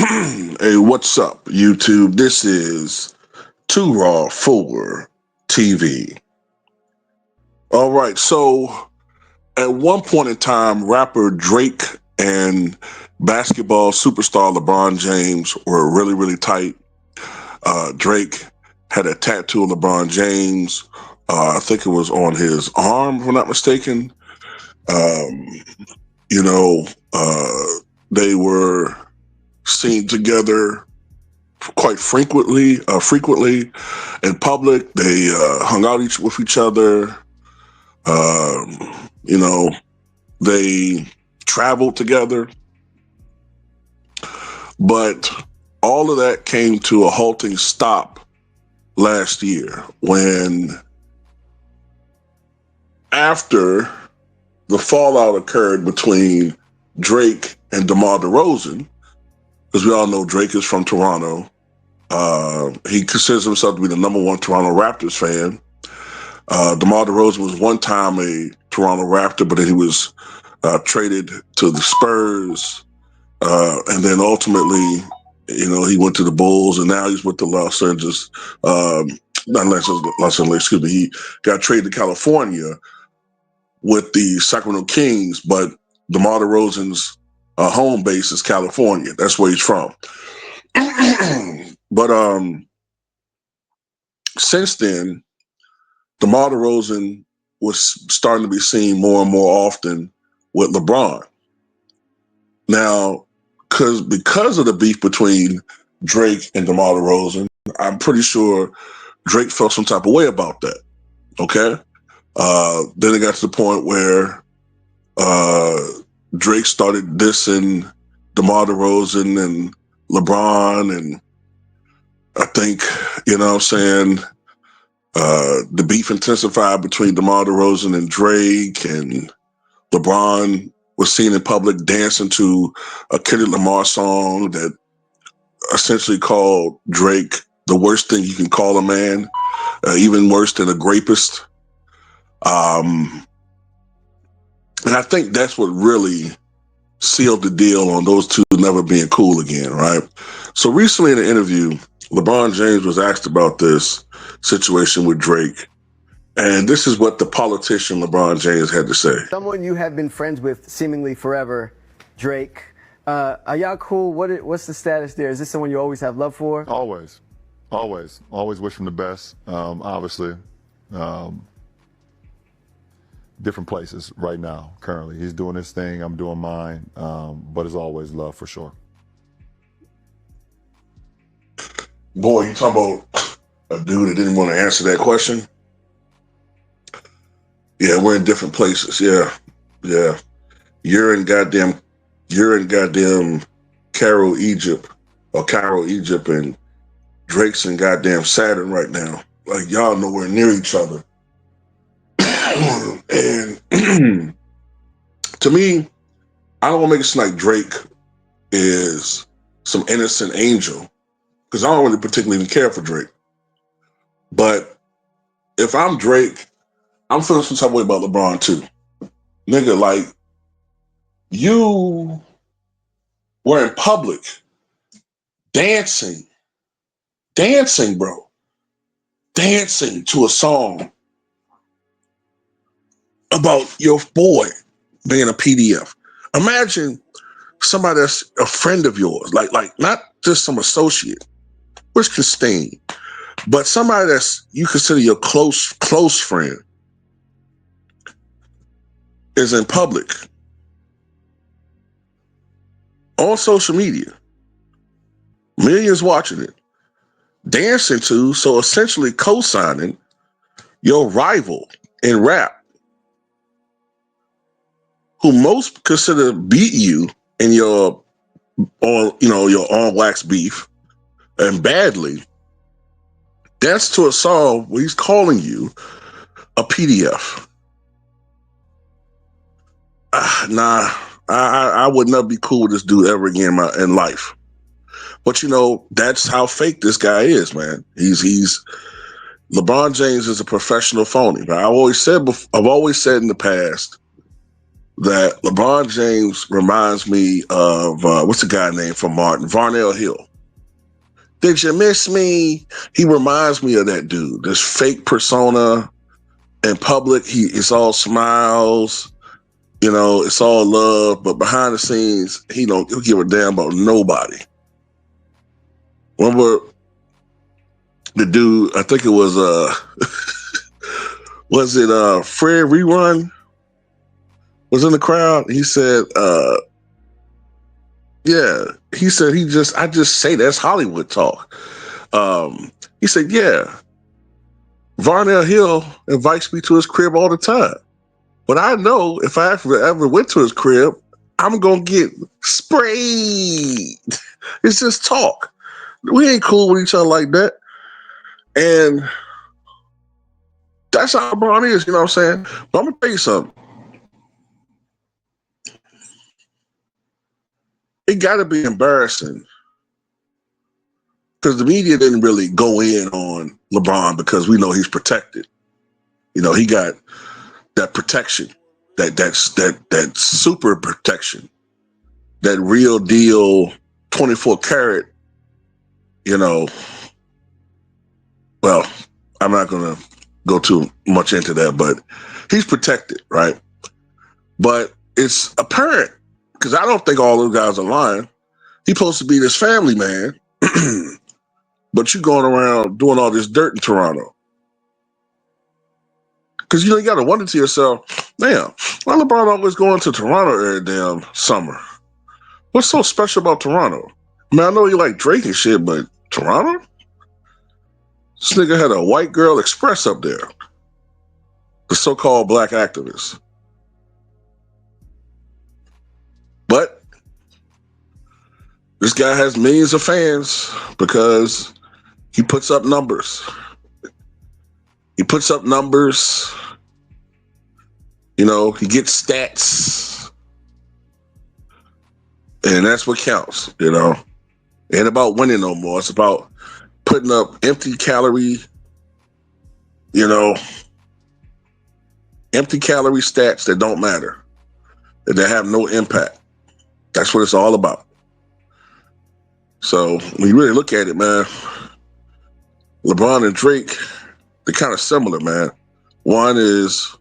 Hey, what's up, YouTube? This is Too Raw for TV. All right, so at one point in time, rapper Drake and basketball superstar LeBron James were really, really tight. Drake had a tattoo of LeBron James. I think it was on his arm, if I'm not mistaken. Um, you know, uh, they were seen together quite frequently in public. They hung out with each other. You know, they traveled together, but all of that came to a halting stop last year when, after the fallout occurred between Drake and DeMar DeRozan, because we all know Drake is from Toronto. He considers himself to be the number one Toronto Raptors fan. DeMar DeRozan was one time a Toronto Raptor, but then he was traded to the Spurs, and then ultimately, he went to the Bulls, and now he's with the not Los Angeles, excuse me. He got traded to California with the Sacramento Kings, but DeMar DeRozan's home base is California. That's where he's from. But since then, DeMar DeRozan was starting to be seen more and more often with LeBron. Now, because of the beef between Drake and DeMar DeRozan, I'm pretty sure Drake felt some type of way about that. Okay? Then it got to the point where Drake started dissing DeMar DeRozan and LeBron, and I think, the beef intensified between DeMar DeRozan and Drake, and LeBron was seen in public dancing to a Kendrick Lamar song that essentially called Drake the worst thing you can call a man, even worse than a grapist. And I think that's what really sealed the deal on those two never being cool again, right? So recently in an interview, LeBron James was asked about this situation with Drake, and this is what the politician LeBron James had to say. Someone you have been friends with seemingly forever, Drake. Are y'all cool? What's the status there? Is this someone you always have love for? Always wish him the best. Obviously, different places right now. Currently, he's doing his thing. I'm doing mine. But it's always love for sure. Boy, you talking about a dude that didn't want to answer that question? Yeah, we're in different places. Yeah. You're in goddamn Cairo, Egypt, and Drake's in goddamn Saturn right now. Like, y'all nowhere near each other. And to me, I don't want to make it seem like Drake is some innocent angel, because I don't really particularly even care for Drake. But if I'm Drake, I'm feeling some type of way about LeBron too. Nigga, like, you were in public dancing, bro. Dancing to a song about your boy being a PDF. Imagine somebody that's a friend of yours, like not just some associate, which can sting, but somebody that's you consider your close friend is in public on social media, millions watching it, dancing to, so essentially co-signing your rival in rap, who most consider beat you in your on wax beef, and badly. Dance to a song where he's calling you a PDF. Nah, I would not be cool with this dude ever again in life. But that's how fake this guy is, man. He's LeBron James is a professional phony. But I've always said in the past, that LeBron James reminds me of what's the guy named from Martin? Varnell Hill. Did you miss me? He reminds me of that dude. This fake persona in public. It's all smiles. You know, it's all love, but behind the scenes, he'll give a damn about nobody. Remember the dude? I think it was was it Fred Rerun was in the crowd? He said, yeah, he said I just say that's Hollywood talk. He said, yeah, Varnell Hill invites me to his crib all the time. But I know if I ever went to his crib, I'm going to get sprayed. It's just talk. We ain't cool with each other like that. And that's how LeBron is, you know what I'm saying? But I'm going to tell you something. It got to be embarrassing because the media didn't really go in on LeBron because we know he's protected. You know, he got that protection, that super protection, that real deal 24 karat, you know. Well, I'm not going to go too much into that, but he's protected, right? But it's apparent, because I don't think all those guys are lying. He's supposed to be this family man, but you going around doing all this dirt in Toronto. Because, you got to wonder to yourself, damn, why LeBron always going to Toronto every damn summer? What's so special about Toronto? I mean, I know you like Drake and shit, but Toronto? This nigga had a white girl express up there. The so-called black activists. But this guy has millions of fans because he puts up numbers. He puts up numbers. You know, he gets stats. And that's what counts, you know. It ain't about winning no more. It's about putting up empty calorie stats that don't matter, that have no impact. That's what it's all about. So when you really look at it, man, LeBron and Drake, they're kind of similar, man. One is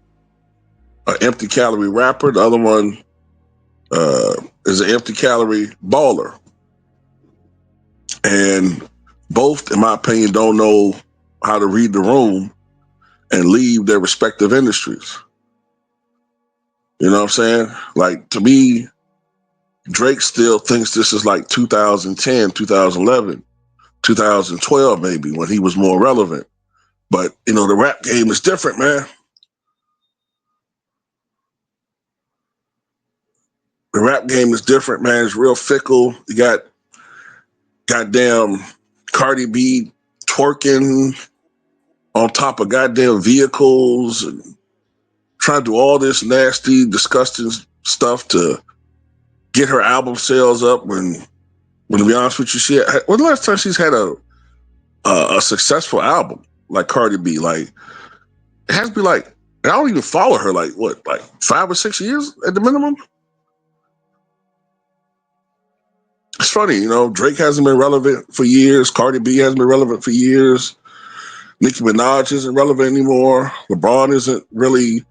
an empty calorie rapper. The other one is an empty calorie baller. And both, in my opinion, don't know how to read the room and leave their respective industries. You know what I'm saying? Like, to me, Drake still thinks this is like 2010, 2011, 2012 maybe, when he was more relevant. But, the rap game is different, man. The rap game is different, man. It's real fickle. You got goddamn Cardi B twerking on top of goddamn vehicles and trying to do all this nasty, disgusting stuff to get her album sales up when to be honest with you, when the last time she's had a successful album like Cardi B? Like, it has to be like, I don't even follow her, like 5 or 6 years at the minimum? It's funny, Drake hasn't been relevant for years. Cardi B hasn't been relevant for years. Nicki Minaj isn't relevant anymore. LeBron isn't really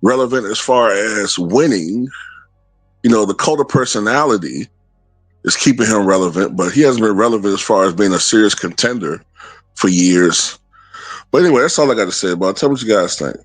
relevant as far as winning. The cult of personality is keeping him relevant, but he hasn't been relevant as far as being a serious contender for years. But anyway, that's all I got to say about it. Tell me what you guys think.